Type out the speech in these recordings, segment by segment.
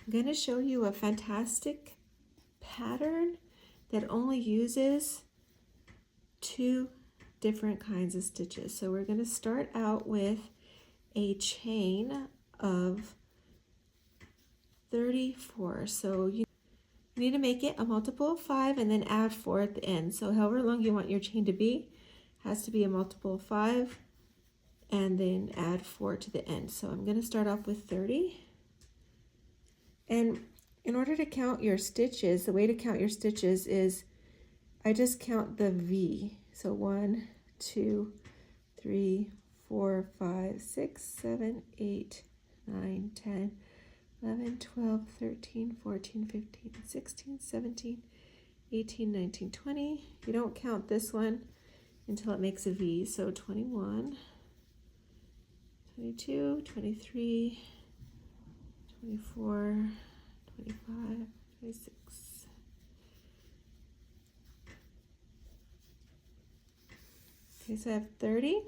I'm going to show you a fantastic pattern that only uses 2 different kinds of stitches. So we're going to start out with a chain of 34. So you need to make it a multiple of 5 and then add 4 at the end. So however long you want your chain to be, has to be a multiple of 5 and then add 4 to the end. So I'm going to start off with 30. And in order to count your stitches, the way to count your stitches is I just count the V. So 1, 2, 3, 4, 5, 6, 7, 8, 9, 10, 11, 12, 13, 14, 15, 16, 17, 18, 19, 20. You don't count this one until it makes a V. So 21, 22, 23, 24, 25, 26. Okay, so I have 30,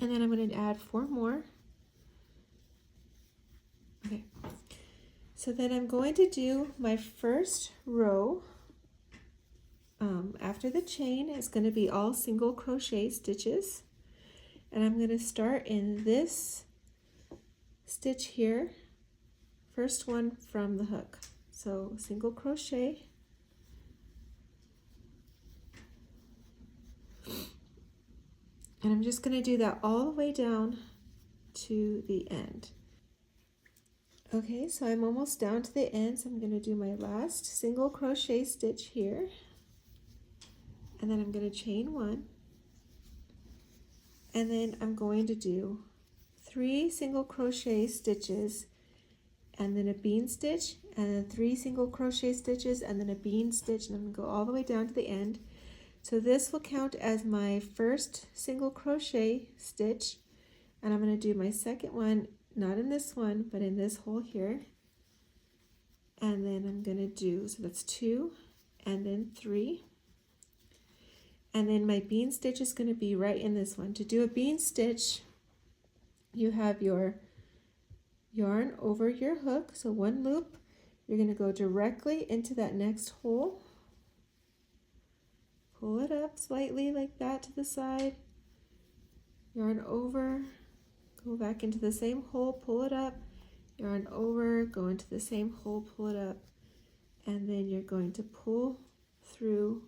and then I'm going to add 4 more. Okay, so then I'm going to do my first row. After the chain, it's going to be all single crochet stitches, and I'm going to start in this stitch here, first one from the hook. So single crochet, and I'm just going to do that all the way down to the end. Okay, so I'm almost down to the end, so I'm going to do my last single crochet stitch here, and then I'm going to chain 1, and then I'm going to do 3 single crochet stitches and then a bean stitch, and then 3 single crochet stitches and then a bean stitch, and I'm going to go all the way down to the end. So this will count as my first single crochet stitch, and I'm going to do my second one, not in this one, but in this hole here, and then I'm going to do, so that's 2 and then 3, and then my bean stitch is going to be right in this one. To do a bean stitch, you have your yarn over your hook, so 1 loop, you're going to go directly into that next hole, pull it up slightly like that to the side, yarn over, go back into the same hole, pull it up, yarn over, go into the same hole, pull it up, and then you're going to pull through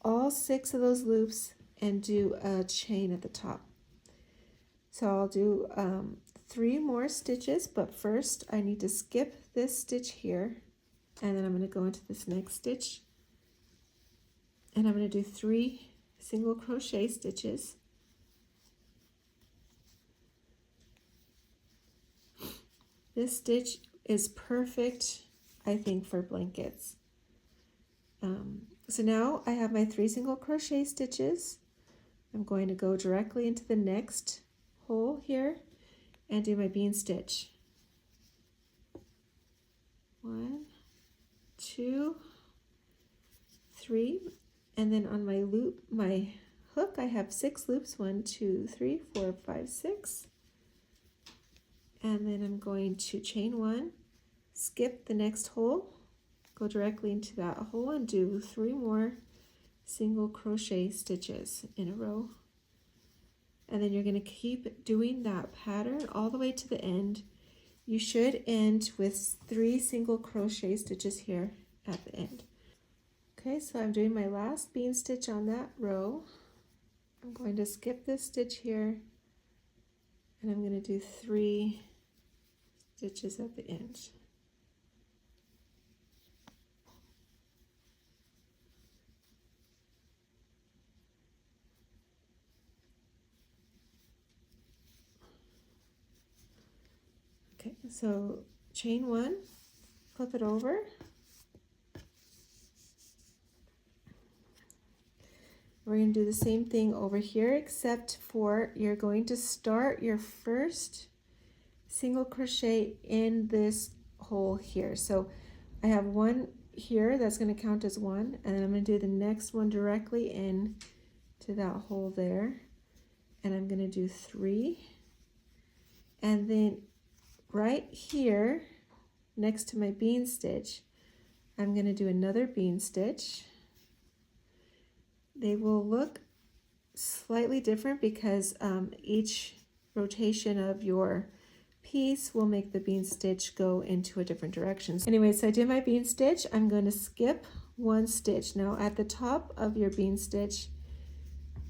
all 6 of those loops and do a chain at the top. So I'll do 3 more stitches, but first I need to skip this stitch here, and then I'm going to go into this next stitch, and I'm going to do 3 single crochet stitches. This stitch is perfect, I think, for blankets. So now I have my 3 single crochet stitches. I'm going to go directly into the next hole here and do my bean stitch. 1, 2, 3, and then on my loop, my hook, I have 6 loops, 1, 2, 3, 4, 5, 6. And then I'm going to chain 1, skip the next hole, go directly into that hole and do 3 more single crochet stitches in a row. And then you're going to keep doing that pattern all the way to the end. You should end with 3 single crochet stitches here at the end. Okay, so I'm doing my last bean stitch on that row. I'm going to skip this stitch here, and I'm going to do 3 stitches at the end. Okay, so chain 1, flip it over, we're going to do the same thing over here, except for you're going to start your first single crochet in this hole here. So I have 1 here that's going to count as 1, and then I'm going to do the next one directly in to that hole there, and I'm going to do 3, and then right here next to my bean stitch, I'm going to do another bean stitch. They will look slightly different because each rotation of your piece will make the bean stitch go into a different direction. Anyway, so I did my bean stitch. I'm going to skip one stitch. Now at the top of your bean stitch,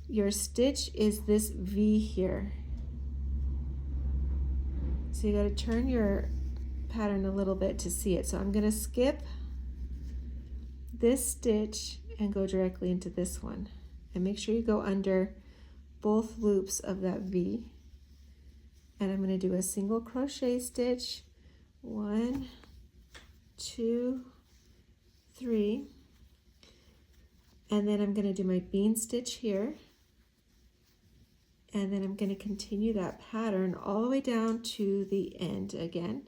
your stitch is this V here. So you got to turn your pattern a little bit to see it. So I'm going to skip this stitch and go directly into this one. And make sure you go under both loops of that V. And I'm going to do a single crochet stitch, 1, 2, 3, and then I'm going to do my bean stitch here, and then I'm going to continue that pattern all the way down to the end again.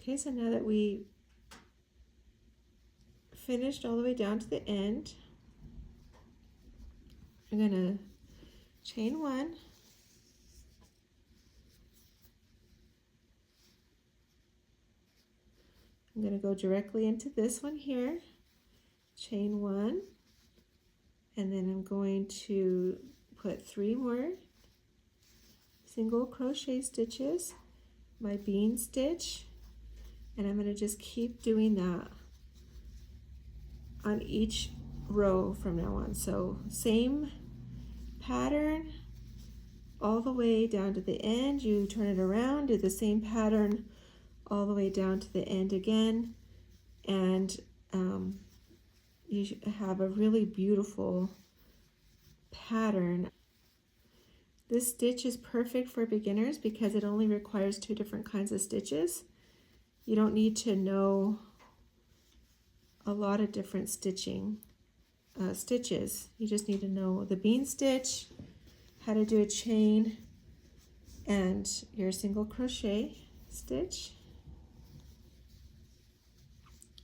Okay, so now that we finished all the way down to the end, I'm going to chain 1, I'm going to go directly into this one here, chain 1, and then I'm going to put 3 more single crochet stitches, my bean stitch, and I'm going to just keep doing that on each row from now on. So same pattern all the way down to the end. You turn it around, do the same pattern all the way down to the end again, and you have a really beautiful pattern. This stitch is perfect for beginners because it only requires 2 different kinds of stitches. You don't need to know a lot of different stitches. You just need to know the bean stitch, how to do a chain, and your single crochet stitch.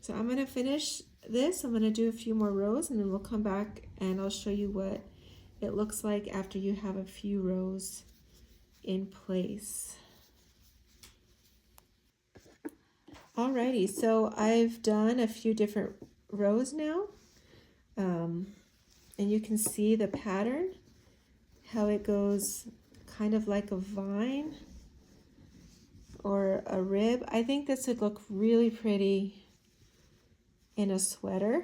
So I'm going to finish this. I'm going to do a few more rows, and then we'll come back and I'll show you what it looks like after you have a few rows in place. Alrighty, so I've done a few different rows now, and you can see the pattern, how it goes kind of like a vine or a rib. I think this would look really pretty in a sweater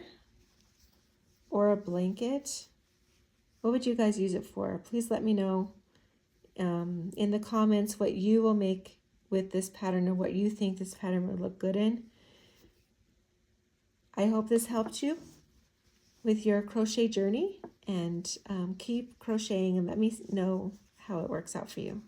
or a blanket. What would you guys use it for? Please let me know in the comments what you will make with this pattern or what you think this pattern would look good in. I hope this helped you with your crochet journey, and keep crocheting and let me know how it works out for you.